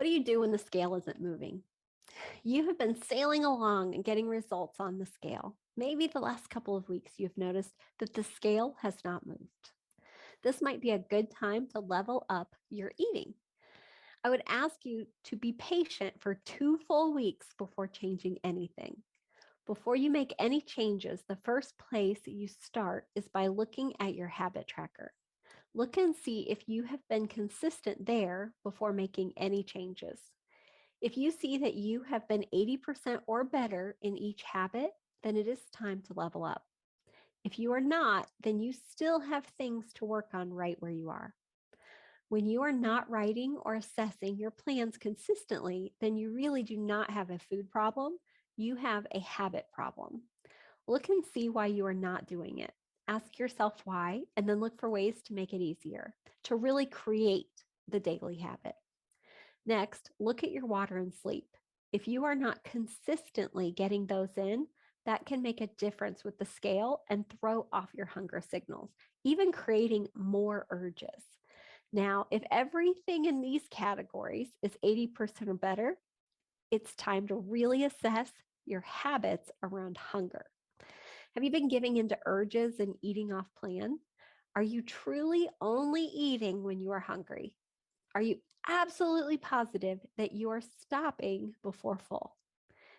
What do you do when the scale isn't moving? You have been sailing along and getting results on the scale. Maybe the last couple of weeks you've noticed that the scale has not moved. This might be a good time to level up your eating. I would ask you to be patient for 2 full weeks before changing anything. Before you make any changes, the first place you start is by looking at your habit tracker. Look and see if you have been consistent there before making any changes. If you see that you have been 80% or better in each habit, then it is time to level up. If you are not, then you still have things to work on right where you are. When you are not writing or assessing your plans consistently, then you really do not have a food problem. You have a habit problem. Look and see why you are not doing it. Ask yourself why, and then look for ways to make it easier, to really create the daily habit. Next, look at your water and sleep. If you are not consistently getting those in, that can make a difference with the scale and throw off your hunger signals, even creating more urges. Now, if everything in these categories is 80% or better, it's time to really assess your habits around hunger. Have you been giving into urges and eating off plan? Are you truly only eating when you are hungry? Are you absolutely positive that you are stopping before full?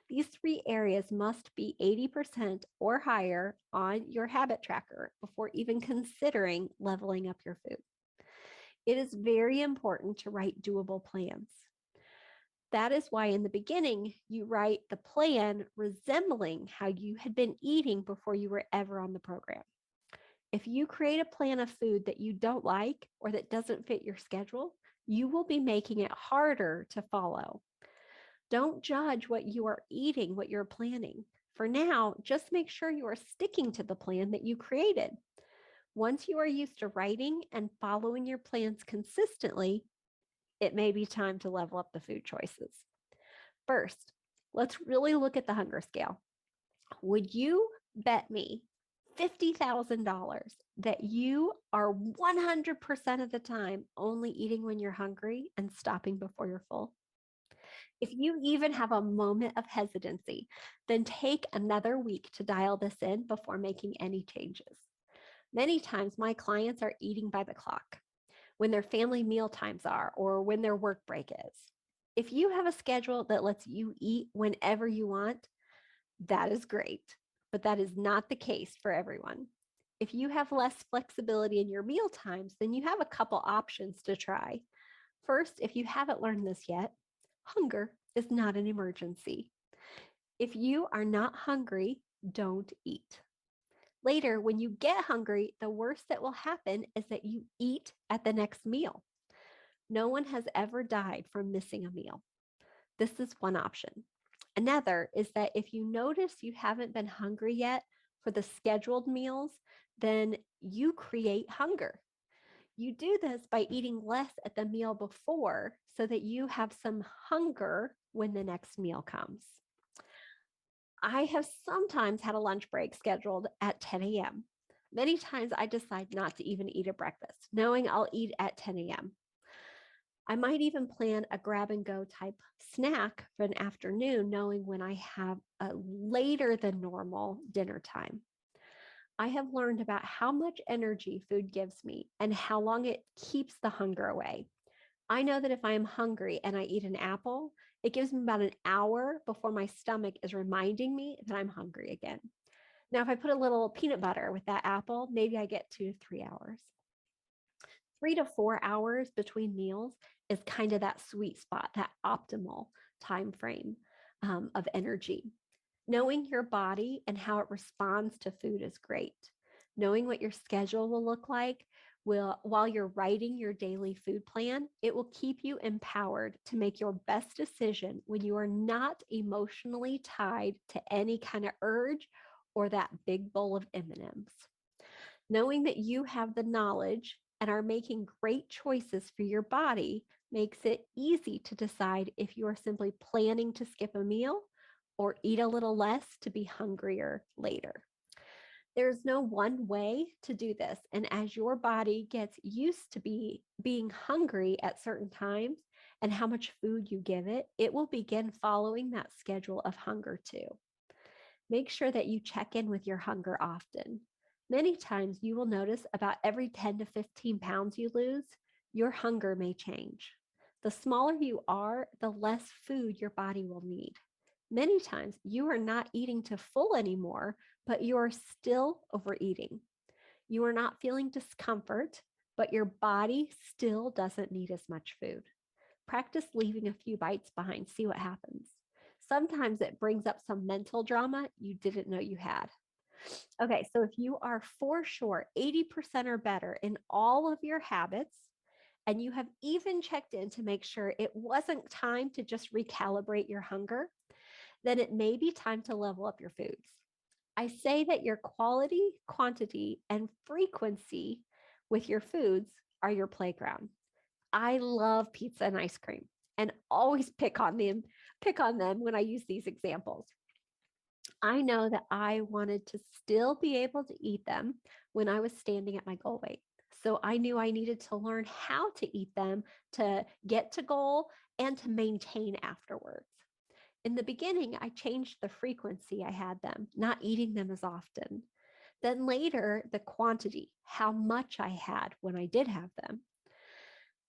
These 3 areas must be 80% or higher on your habit tracker before even considering leveling up your food. It is very important to write doable plans. That is why in the beginning, you write the plan resembling how you had been eating before you were ever on the program. If you create a plan of food that you don't like or that doesn't fit your schedule, you will be making it harder to follow. Don't judge what you are eating, what you're planning. For now, just make sure you are sticking to the plan that you created. Once you are used to writing and following your plans consistently, it may be time to level up the food choices. First, let's really look at the hunger scale. Would you bet me $50,000 that you are 100% of the time only eating when you're hungry and stopping before you're full? If you even have a moment of hesitancy, then take another week to dial this in before making any changes. Many times, my clients are eating by the clock, when their family meal times are, or when their work break is. If you have a schedule that lets you eat whenever you want, that is great, but that is not the case for everyone. If you have less flexibility in your meal times, then you have a couple options to try. First, if you haven't learned this yet, hunger is not an emergency. If you are not hungry, don't eat. Later, when you get hungry, the worst that will happen is that you eat at the next meal. No one has ever died from missing a meal. This is one option. Another is that if you notice you haven't been hungry yet for the scheduled meals, then you create hunger. You do this by eating less at the meal before so that you have some hunger when the next meal comes. I have sometimes had a lunch break scheduled at 10 a.m. Many times I decide not to even eat a breakfast, knowing I'll eat at 10 a.m. I might even plan a grab and go type snack for an afternoon, knowing when I have a later than normal dinner time. I have learned about how much energy food gives me and how long it keeps the hunger away. I know that if I am hungry and I eat an apple, it gives me about an hour before my stomach is reminding me that I'm hungry again. Now, if I put a little peanut butter with that apple, maybe I get 2 to 3 hours. 3 to 4 hours between meals is kind of that sweet spot, that optimal time frame of energy. Knowing your body and how it responds to food is great. Knowing what your schedule will look like while you're writing your daily food plan, it will keep you empowered to make your best decision when you are not emotionally tied to any kind of urge or that big bowl of M&Ms. Knowing that you have the knowledge and are making great choices for your body makes it easy to decide if you are simply planning to skip a meal or eat a little less to be hungrier later. There's no one way to do this. And as your body gets used to being hungry at certain times and how much food you give it, it will begin following that schedule of hunger too. Make sure that you check in with your hunger often. Many times you will notice about every 10 to 15 pounds you lose, your hunger may change. The smaller you are, the less food your body will need. Many times you are not eating to full anymore, but you are still overeating. You are not feeling discomfort, but your body still doesn't need as much food. Practice leaving a few bites behind, see what happens. Sometimes it brings up some mental drama you didn't know you had. Okay, so if you are for sure 80% or better in all of your habits, and you have even checked in to make sure it wasn't time to just recalibrate your hunger, then it may be time to level up your foods. I say that your quality, quantity, and frequency with your foods are your playground. I love pizza and ice cream and always pick on them when I use these examples. I know that I wanted to still be able to eat them when I was standing at my goal weight. So I knew I needed to learn how to eat them to get to goal and to maintain afterwards. In the beginning, I changed the frequency I had them, not eating them as often. Then later, the quantity, how much I had when I did have them.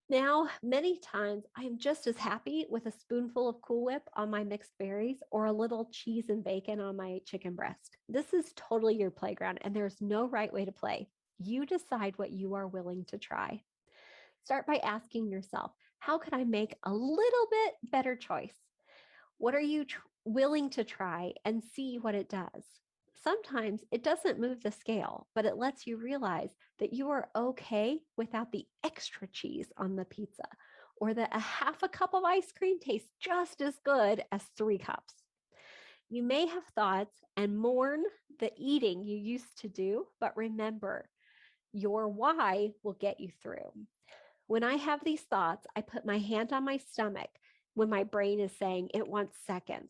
Now, many times I am just as happy with a spoonful of Cool Whip on my mixed berries or a little cheese and bacon on my chicken breast. This is totally your playground, and there's no right way to play. You decide what you are willing to try. Start by asking yourself, how can I make a little bit better choice? What are you willing to try and see what it does? Sometimes it doesn't move the scale, but it lets you realize that you are okay without the extra cheese on the pizza, or that a half a cup of ice cream tastes just as good as 3 cups. You may have thoughts and mourn the eating you used to do, but remember, your why will get you through. When I have these thoughts, I put my hand on my stomach when my brain is saying it wants seconds.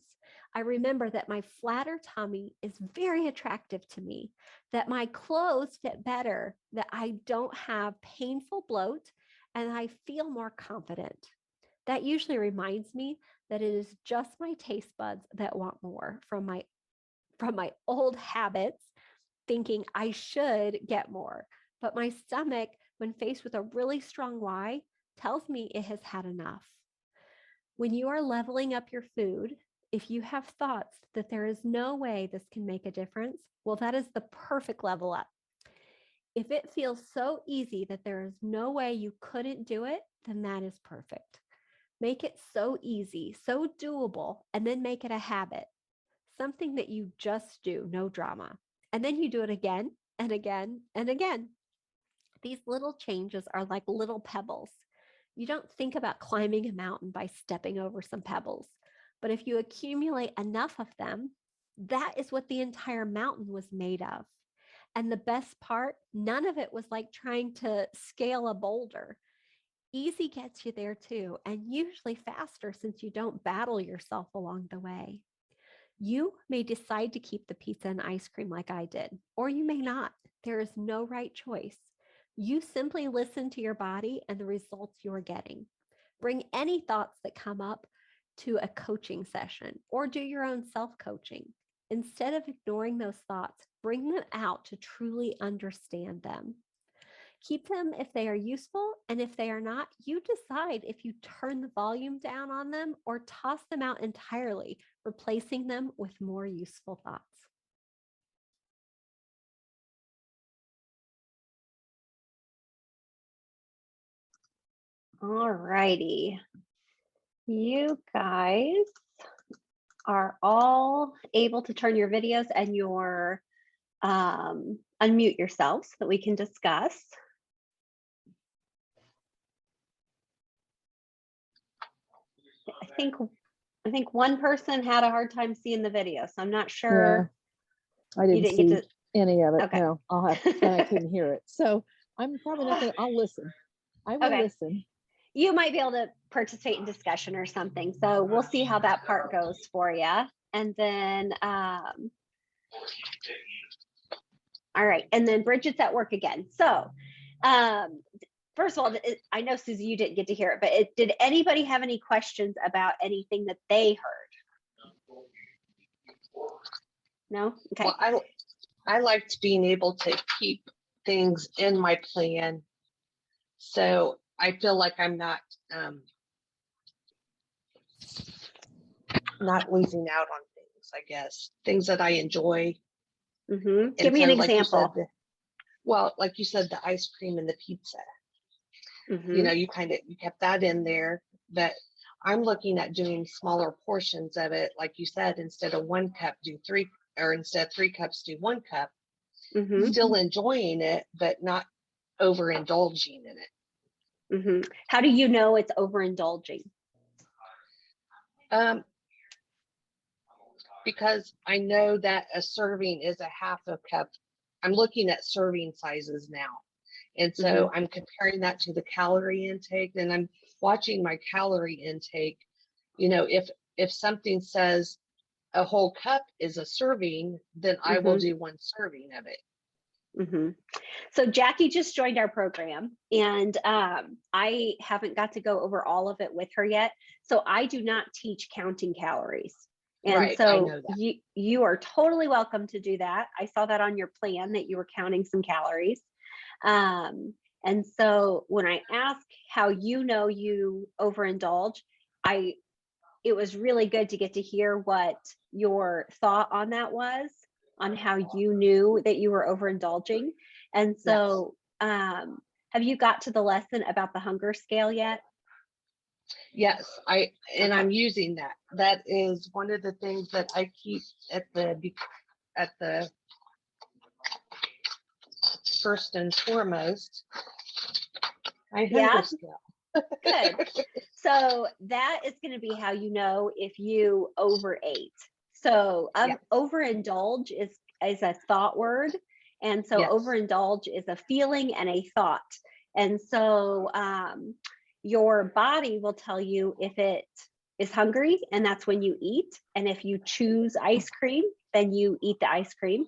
I remember that my flatter tummy is very attractive to me, that my clothes fit better, that I don't have painful bloat, and I feel more confident. That usually reminds me that it is just my taste buds that want more from my old habits, thinking I should get more. But my stomach, when faced with a really strong why, tells me it has had enough. When you are leveling up your food, if you have thoughts that there is no way this can make a difference, well, that is the perfect level up. If it feels so easy that there is no way you couldn't do it, then that is perfect. Make it so easy, so doable, and then make it a habit, something that you just do, no drama. And then you do it again and again and again. These little changes are like little pebbles. You don't think about climbing a mountain by stepping over some pebbles, but if you accumulate enough of them, that is what the entire mountain was made of. And the best part, none of it was like trying to scale a boulder. Easy gets you there too, and usually faster since you don't battle yourself along the way. You may decide to keep the pizza and ice cream like I did, or you may not. There is no right choice. You simply listen to your body and the results you're getting. Bring any thoughts that come up to a coaching session or do your own self coaching. Instead of ignoring those thoughts, bring them out to truly understand them. Keep them if they are useful, and if they are not, you decide if you turn the volume down on them or toss them out entirely, replacing them with more useful thoughts. All righty. You guys are all able to turn your videos and your unmute yourselves so that we can discuss. I think one person had a hard time seeing the video, so I'm not sure. Yeah, I didn't see any of it. Okay. No, I couldn't hear it. So I'm probably not gonna, I'll listen. I will listen. You might be able to participate in discussion or something. So we'll see how that part goes for you. And then, all right. And then Bridget's at work again. So first of all, I know, Susie, you didn't get to hear it, but did anybody have any questions about anything that they heard? No? Okay. Well, I liked being able to keep things in my plan. So I feel like I'm not losing out on things, I guess. Things that I enjoy. Mm-hmm. Give me an example. Like you said, the ice cream and the pizza. Mm-hmm. You know, you kept that in there, but I'm looking at doing smaller portions of it. Like you said, instead of 1 cup, do 3, or instead of 3 cups, do 1 cup. Mm-hmm. Still enjoying it, but not overindulging in it. Mm-hmm. How do you know it's overindulging? Because I know that a serving is a half a cup. I'm looking at serving sizes now. And so I'm comparing that to the calorie intake, and I'm watching my calorie intake. You know, if something says a whole cup is a serving, then I will do 1 serving of it. So Jackie just joined our program, and I haven't got to go over all of it with her yet. So I do not teach counting calories. And right, so I know that. you are totally welcome to do that. I saw that on your plan that you were counting some calories. And so when I ask how you know you overindulge, it was really good to get to hear what your thought on that was, on how you knew that you were overindulging. And so have you got to the lesson about the hunger scale yet? Yes, I'm using that. That is one of the things that I keep at the first and foremost. My hunger scale. Good. So that is going to be how you know if you overate. So overindulge is a thought word. And so overindulge is a feeling and a thought. And so your body will tell you if it is hungry, and that's when you eat. And if you choose ice cream, then you eat the ice cream.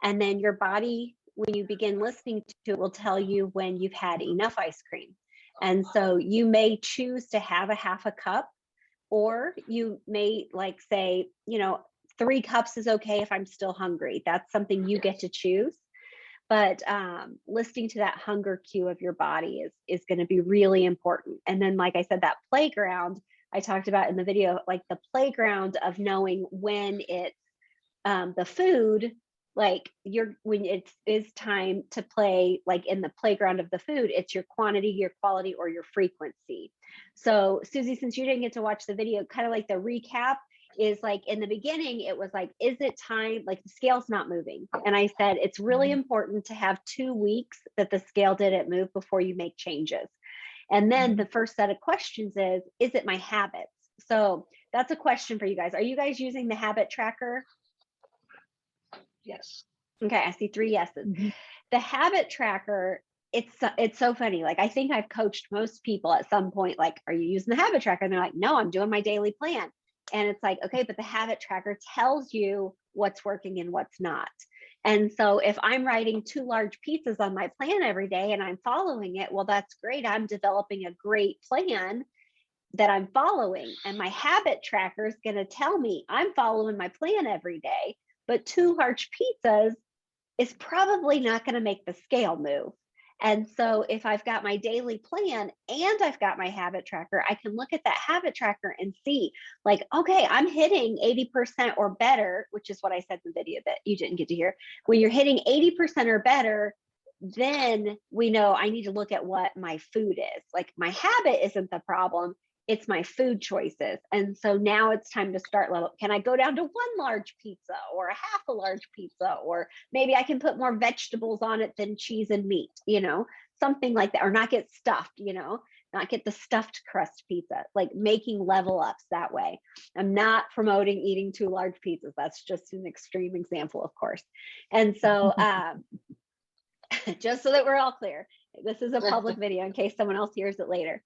And then your body, when you begin listening to it, will tell you when you've had enough ice cream. And so you may choose to have a half a cup, or you may say, 3 cups is okay if I'm still hungry. That's something you get to choose. But listening to that hunger cue of your body is going to be really important. And then, like I said, that playground I talked about in the video, like the playground of knowing when it's the food, when it is time to play, like in the playground of the food, it's your quantity, your quality, or your frequency. So Susie, since you didn't get to watch the video, kind of like the recap is like in the beginning, it was like, is it time? Like the scale's not moving. And I said, it's really important to have 2 weeks that the scale didn't move before you make changes. And then the first set of questions is it my habits? So that's a question for you guys. Are you guys using the habit tracker? Yes. Okay, I see 3 yeses. The habit tracker, it's so funny. Like, I think I've coached most people at some point, like, are you using the habit tracker? And they're like, no, I'm doing my daily plan. And it's like, okay, but the habit tracker tells you what's working and what's not. And so if I'm writing 2 large pizzas on my plan every day and I'm following it, well, that's great. I'm developing a great plan that I'm following. And my habit tracker is going to tell me I'm following my plan every day. But 2 large pizzas is probably not going to make the scale move. And so if I've got my daily plan and I've got my habit tracker, I can look at that habit tracker and see, like, okay, I'm hitting 80% or better, which is what I said in the video that you didn't get to hear. When you're hitting 80% or better, then we know I need to look at what my food is. Like, my habit isn't the problem. It's my food choices. And so now it's time to start level. Can I go down to 1 large pizza or a half a large pizza? Or maybe I can put more vegetables on it than cheese and meat, something like that, or not get stuffed, not get the stuffed crust pizza, like making level ups that way. I'm not promoting eating 2 large pizzas. That's just an extreme example, of course. And so just so that we're all clear, this is a public video in case someone else hears it later.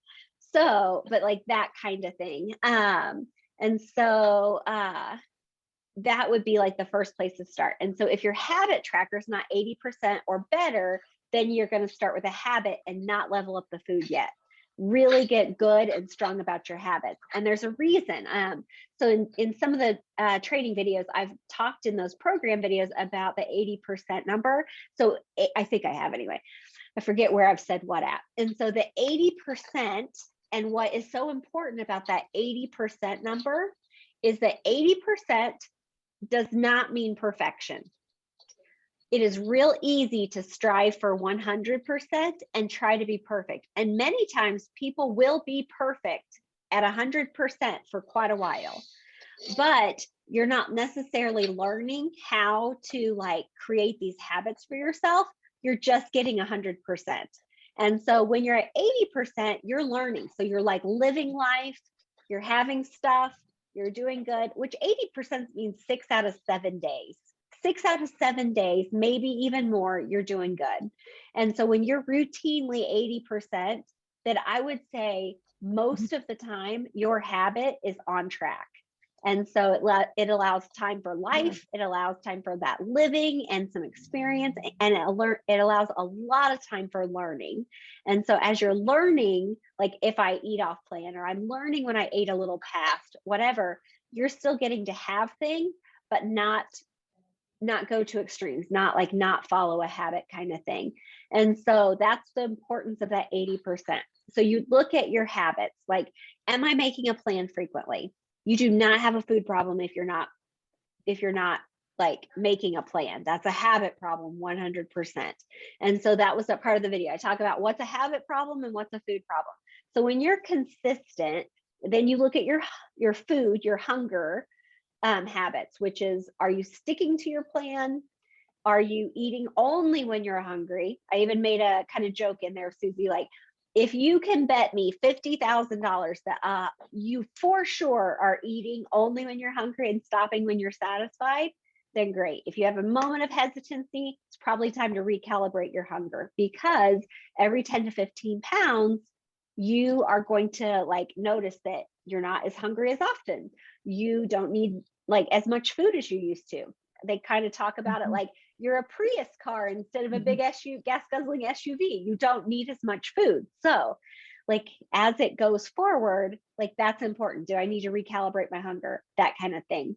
So, but like that kind of thing. And so that would be like the first place to start. And so if your habit tracker is not 80% or better, then you're going to start with a habit and not level up the food yet. Really get good and strong about your habits. And there's a reason. So in some of the training videos, I've talked in those program videos about the 80% number. So I think I have anyway. I forget where I've said what at. And so the 80%, and what is so important about that 80% number is that 80% does not mean perfection. It is real easy to strive for 100% and try to be perfect. And many times people will be perfect at 100% for quite a while, but you're not necessarily learning how to like create these habits for yourself. You're just getting 100%. And so when you're at 80%, you're learning. So you're like living life, you're having stuff, you're doing good, which 80% means 6 out of 7 days. 6 out of 7 days, maybe even more, you're doing good. And so when you're routinely 80%, then I would say most of the time your habit is on track. And so it allows time for life, it allows time for that living and some experience, and it allows a lot of time for learning. And so as you're learning, like if I eat off plan, or I'm learning when I ate a little past, whatever, you're still getting to have things, but not go to extremes, not follow a habit kind of thing. And so that's the importance of that 80%. So you look at your habits, like, am I making a plan frequently? You do not have a food problem if you're not like making a plan. That's a habit problem, 100%. And so that was a part of the video. I talk about what's a habit problem and what's a food problem. So when you're consistent, then you look at your food, your hunger habits, which is, are you sticking to your plan? Are you eating only when you're hungry? I even made a kind of joke in there, Susie, like, if you can bet me $50,000 that you for sure are eating only when you're hungry and stopping when you're satisfied, then great. If you have a moment of hesitancy, it's probably time to recalibrate your hunger, because every 10 to 15 pounds, you are going to like notice that you're not as hungry as often. You don't need like as much food as you used to. They kind of talk about it like you're a Prius car instead of a big gas guzzling SUV. You don't need as much food. So like as it goes forward, like that's important. Do I need to recalibrate my hunger? That kind of thing.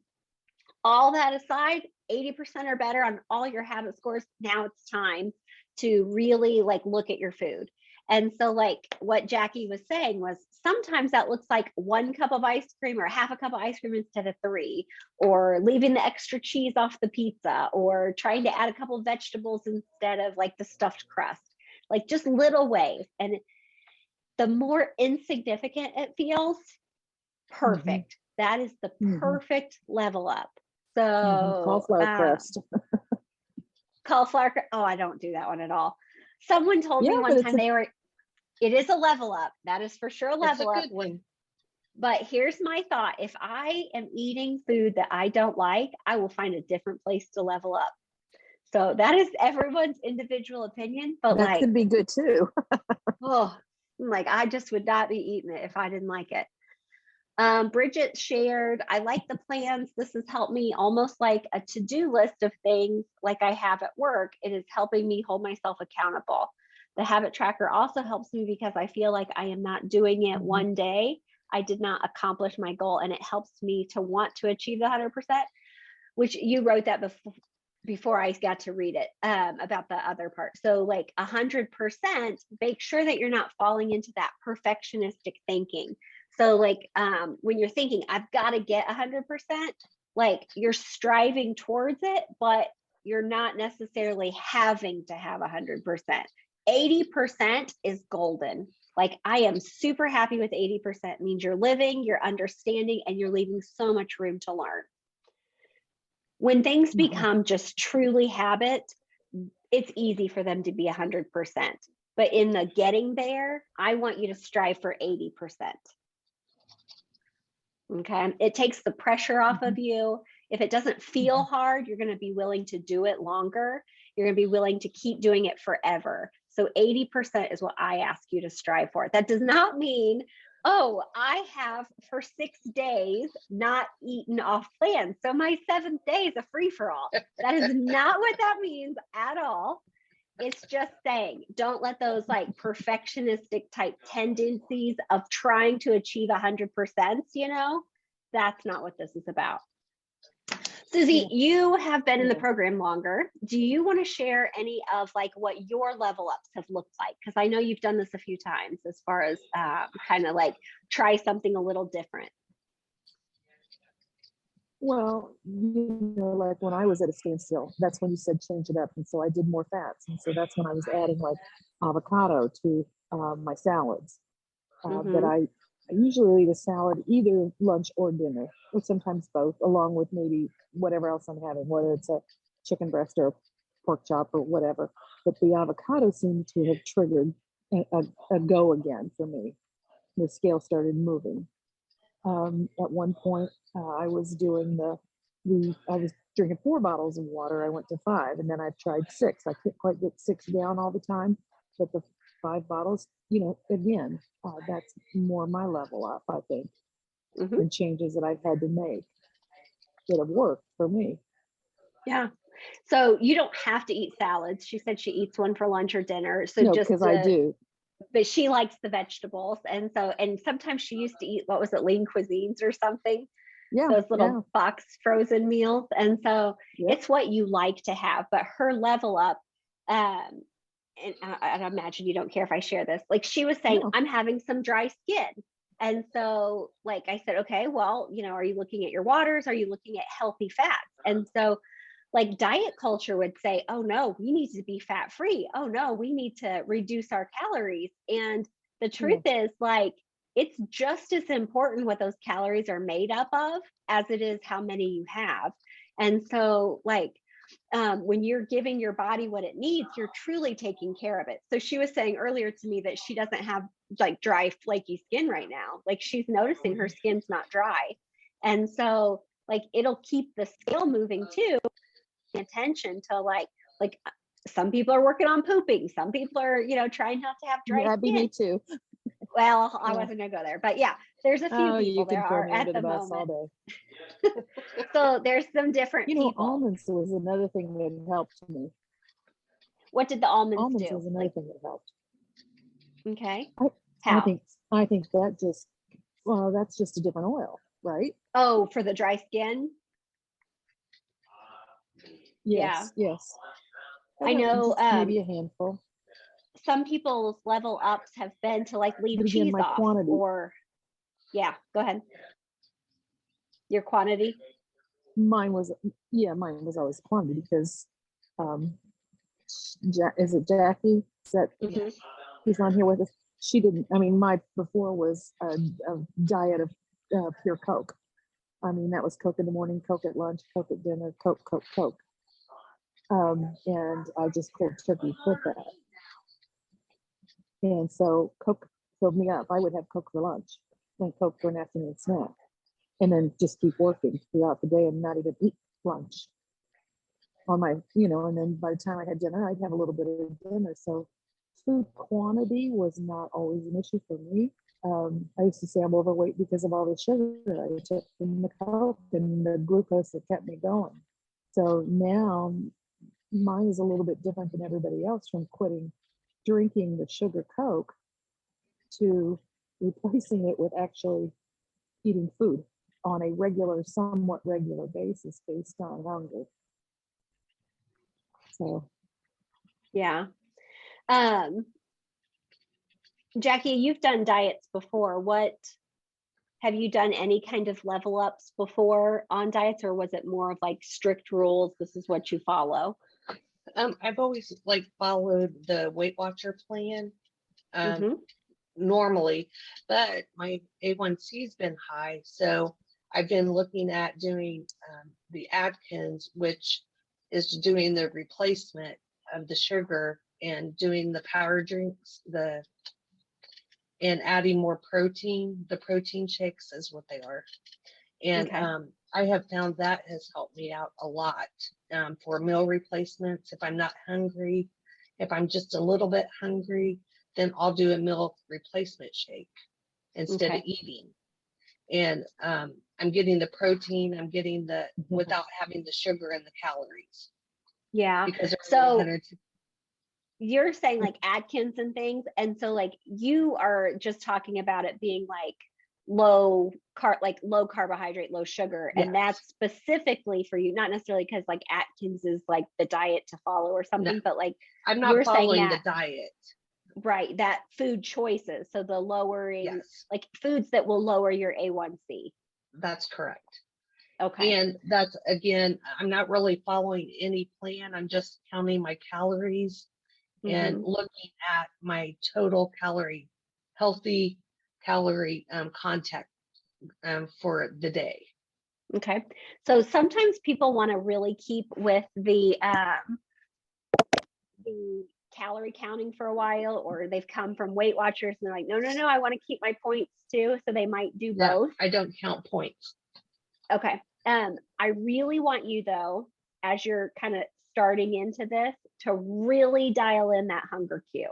All that aside, 80% or better on all your habit scores. Now it's time to really like look at your food. And so like what Jackie was saying was sometimes that looks like 1 cup of ice cream or half a cup of ice cream instead of 3, or leaving the extra cheese off the pizza, or trying to add a couple of vegetables instead of like the stuffed crust, like just little ways. And the more insignificant it feels, perfect. That is the perfect level up. So cauliflower crust. Cauliflower. Oh, I don't do that one at all. Someone told me one time it is a level up. That is for sure a level up. Good one. But here's my thought. If I am eating food that I don't like, I will find a different place to level up. So that is everyone's individual opinion, but that could be good too. Oh, like I just would not be eating it if I didn't like it. Bridget shared, I like the plans. This has helped me almost like a to-do list of things like I have at work. It is helping me hold myself accountable. The habit tracker also helps me because I feel like I am not doing it one day. I did not accomplish my goal, and it helps me to want to achieve the 100%, which you wrote that before I got to read it about the other part. So like 100%, make sure that you're not falling into that perfectionistic thinking. So like when you're thinking, I've got to get 100%, like you're striving towards it, but you're not necessarily having to have 100%. 80% is golden. Like I am super happy with 80%. It means you're living, you're understanding, and you're leaving so much room to learn. When things become just truly habit, it's easy for them to be 100%. But in the getting there, I want you to strive for 80%. Okay, it takes the pressure off of you. If it doesn't feel hard, you're going to be willing to do it longer. You're going to be willing to keep doing it forever. So 80% is what I ask you to strive for. That does not mean, oh, I have for 6 days not eaten off plan, so my 7th day is a free-for-all. That is not what that means at all. It's just saying, don't let those like perfectionistic type tendencies of trying to achieve 100%, that's not what this is about. Susie, you have been in the program longer. Do you want to share any of like what your level ups have looked like? Because I know you've done this a few times as far as kind of like try something a little different. Well, like when I was at a standstill, that's when you said change it up. And so I did more fats. And so that's when I was adding like avocado to my salads. But I usually eat a salad either lunch or dinner, or sometimes both, along with maybe whatever else I'm having, whether it's a chicken breast or pork chop or whatever. But the avocado seemed to have triggered a go again for me. The scale started moving. At one point, I was doing I was drinking 4 bottles of water. I went to 5, and then I tried 6. I couldn't quite get 6 down all the time, but the 5 bottles, again, that's more my level up, I think, and changes that I've had to make that have worked for me. Yeah. So you don't have to eat salads. She said she eats one for lunch or dinner. So No, just because I do. But she likes the vegetables. And sometimes she used to eat, what was it, lean cuisines or something? Yeah. Those little box frozen meals. And so it's what you like to have. But her level up, and I imagine you don't care if I share this. Like she was saying, I'm having some dry skin. And so like I said, okay, well, are you looking at your waters? Are you looking at healthy fats? And so like diet culture would say, oh no, we need to be fat free. Oh no, we need to reduce our calories. And the truth is like, it's just as important what those calories are made up of as it is how many you have. And so like, when you're giving your body what it needs, you're truly taking care of it. So she was saying earlier to me that she doesn't have like dry, flaky skin right now. Like she's noticing her skin's not dry. And so like, it'll keep the scale moving too. Attention to like some people are working on pooping. Some people are, trying not to have dry skin. Me too. Well, I wasn't gonna go there, but yeah, there's a few people there are at the moment. So there's some different people. Almonds was another thing that helped me. What did the almonds do? Was another thing that helped. Okay. How? I think that that's just a different oil, right? Oh, for the dry skin? Yes. I know maybe a handful. Some people's level ups have been to like leave cheese off quantity. Or go ahead. Your quantity? Mine was always quantity because is it Jackie? Is that he's on here with us? She didn't. I mean, my before was a diet of pure Coke. I mean, that was Coke in the morning, Coke at lunch, Coke at dinner, Coke. And I just cold turkey quit that. And so Coke filled me up. I would have Coke for lunch, then Coke for an afternoon snack, and then just keep working throughout the day and not even eat lunch on my, and then by the time I had dinner, I'd have a little bit of dinner. So food quantity was not always an issue for me. I used to say I'm overweight because of all the sugar I took from the Coke and the glucose that kept me going. So now mine is a little bit different than everybody else, from quitting drinking the sugar Coke to replacing it with actually eating food on a somewhat regular basis based on hunger. So, yeah. Jackie, you've done diets before. What have you done any kind of level ups before on diets, or was it more of like strict rules? This is what you follow. I've always followed the Weight Watcher plan normally, but my A1C's been high, so I've been looking at doing the Atkins, which is doing the replacement of the sugar and doing the power drinks, and adding more protein. The protein shakes is what they are, and I have found that has helped me out a lot for meal replacements. If I'm not hungry, if I'm just a little bit hungry, then I'll do a meal replacement shake instead of eating. And I'm getting the protein, I'm getting the without having the sugar and the calories. Yeah. Because you're saying like Atkins and things. And so like you are just talking about it being like low carbohydrate, low sugar. And that's Yes. specifically for you, not necessarily because like Atkins is like the diet to follow or something, No, but like I'm you're not saying following the that, diet. right, that food choices. So the lowering, Yes, like foods that will lower your A1C. that's correct. Okay. And that's, again, I'm not really following any plan. I'm just counting my calories and Mhm. looking at my total healthy calorie contact for the day. Okay. So sometimes people want to really keep with the calorie counting for a while, or they've come from Weight Watchers and they're like, no, no, no, I want to keep my points too. So they might do Yeah, both. I don't count points. Okay. I really want you though, as you're kind of starting into this, to really dial in that hunger cue.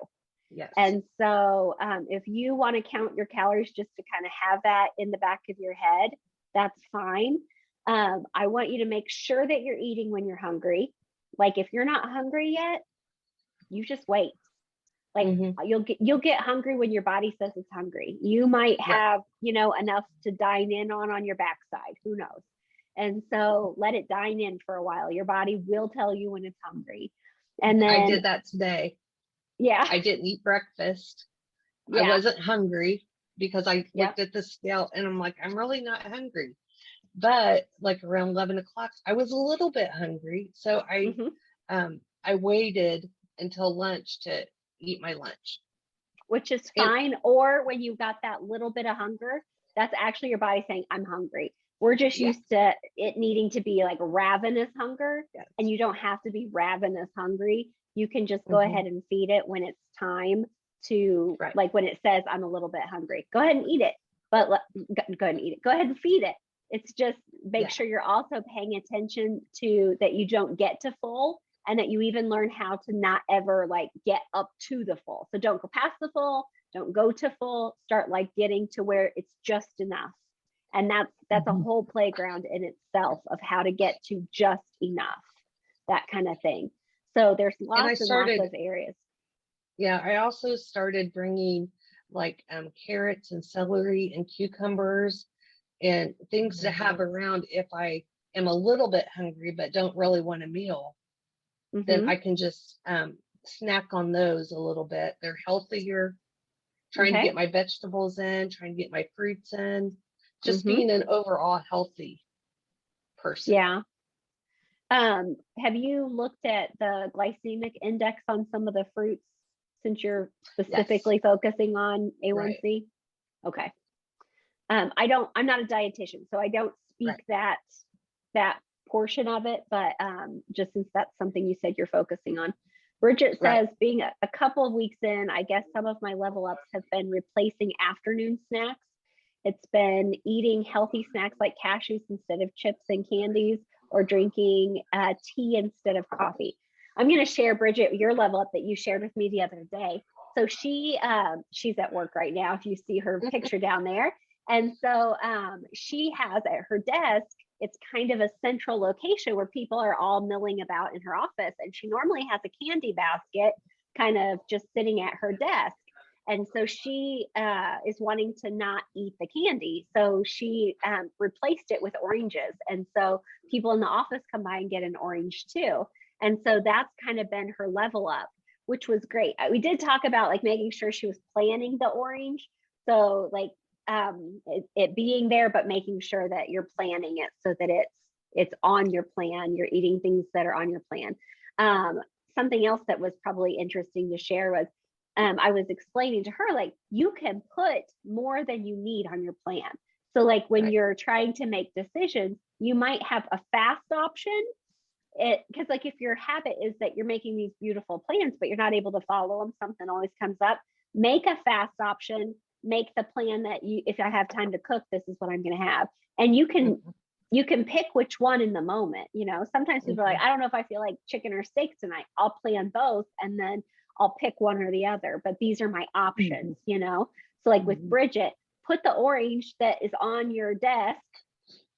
Yes. And so if you want to count your calories just to kind of have that in the back of your head, that's fine. I want you to make sure that you're eating when you're hungry. Like if you're not hungry yet, you just wait. Like Mhm. you'll get hungry when your body says it's hungry. You might Right. have, enough to dine in on your backside. Who knows? And so let it dine in for a while. Your body will tell you when it's hungry. And I then, did that today. yeah, I didn't eat breakfast. I yeah, wasn't hungry because I yep. looked at the scale and I'm like, I'm really not hungry. But like around 11 o'clock, I was a little bit hungry. So I waited until lunch to eat my lunch. Which is And fine. Or when you got that little bit of hunger, that's actually your body saying, I'm hungry. We're just yeah, used to it needing to be like ravenous hunger, yes. and you don't have to be ravenous hungry. You can just go Mhm. ahead and feed it when it's time to, Right. like when it says, I'm a little bit hungry. Go ahead and eat it, but go ahead and eat it. Go ahead and feed it. It's just make Yeah. sure you're also paying attention to that you don't get to full, and that you even learn how to not ever like get up to the full. So don't go past the full, don't go to full, start like getting to where it's just enough. And that's a Mhm. whole playground in itself of how to get to just enough, that kind of thing. So there's And lots and lots of areas. I also started bringing like carrots and celery and cucumbers and things to have around if I am a little bit hungry but don't really want a meal. Then I can just snack on those a little bit. They're healthier, trying to Okay. get my vegetables in, trying to get my fruits in, just Mhm. being an overall healthy person. Yeah. Have you looked at the glycemic index on some of the fruits since you're Yes, specifically focusing on right, A1C? Okay. I'm not a dietitian, so I don't right. speak that portion of it, but just since that's something you said you're focusing on. Bridget Right. says, being a couple of weeks in, I guess some of my level ups have been replacing afternoon snacks. It's been eating healthy snacks like cashews instead of chips and candies, or drinking tea instead of coffee. I'm going to share, Bridget, your level up that you shared with me the other day. So she's at work right now, if you see her picture down there. And so she has at her desk, it's kind of a central location where people are all milling about in her office. And she normally has a candy basket kind of just sitting at her desk. And so she is wanting to not eat the candy. So she replaced it with oranges. And so people in the office come by and get an orange too. And so that's kind of been her level up, which was great. We did talk about like making sure she was planning the orange. So like it being there, but making sure that you're planning it so that it's on your plan. You're eating things that are on your plan. Something else that was probably interesting to share was I was explaining to her, like, you can put more than you need on your plan. So like when Right. you're trying to make decisions, you might have a fast option. Because like if your habit is that you're making these beautiful plans, but you're not able to follow them, something always comes up. Make a fast option, make the plan that if I have time to cook, this is what I'm going to have. And you can pick which one in the moment. Sometimes people are like, I don't know if I feel like chicken or steak tonight. I'll plan both and then I'll pick one or the other, but these are my options. So like with Bridget, put the orange that is on your desk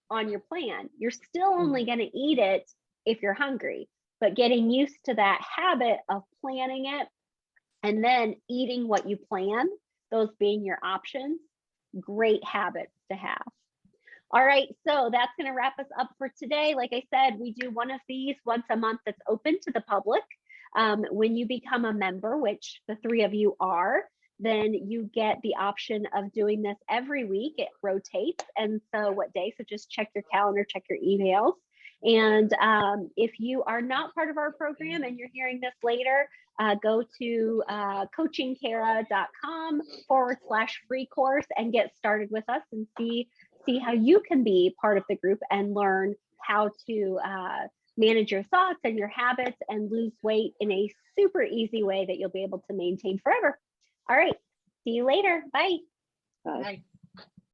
on your plan. You're still only going to eat it if you're hungry, but getting used to that habit of planning it And then eating what you plan, those being your options, great habits to have. All right, so that's going to wrap us up for today. Like I said, we do one of these once a month that's open to the public. When you become a member, which the 3 of you are, then you get the option of doing this every week. It rotates. And so what day? So just check your calendar, check your emails. And if you are not part of our program and you're hearing this later, go to coachingkara.com/free course and get started with us and see how you can be part of the group and learn how to manage your thoughts and your habits and lose weight in a super easy way that you'll be able to maintain forever. All right, see you later. Bye. Bye. Bye.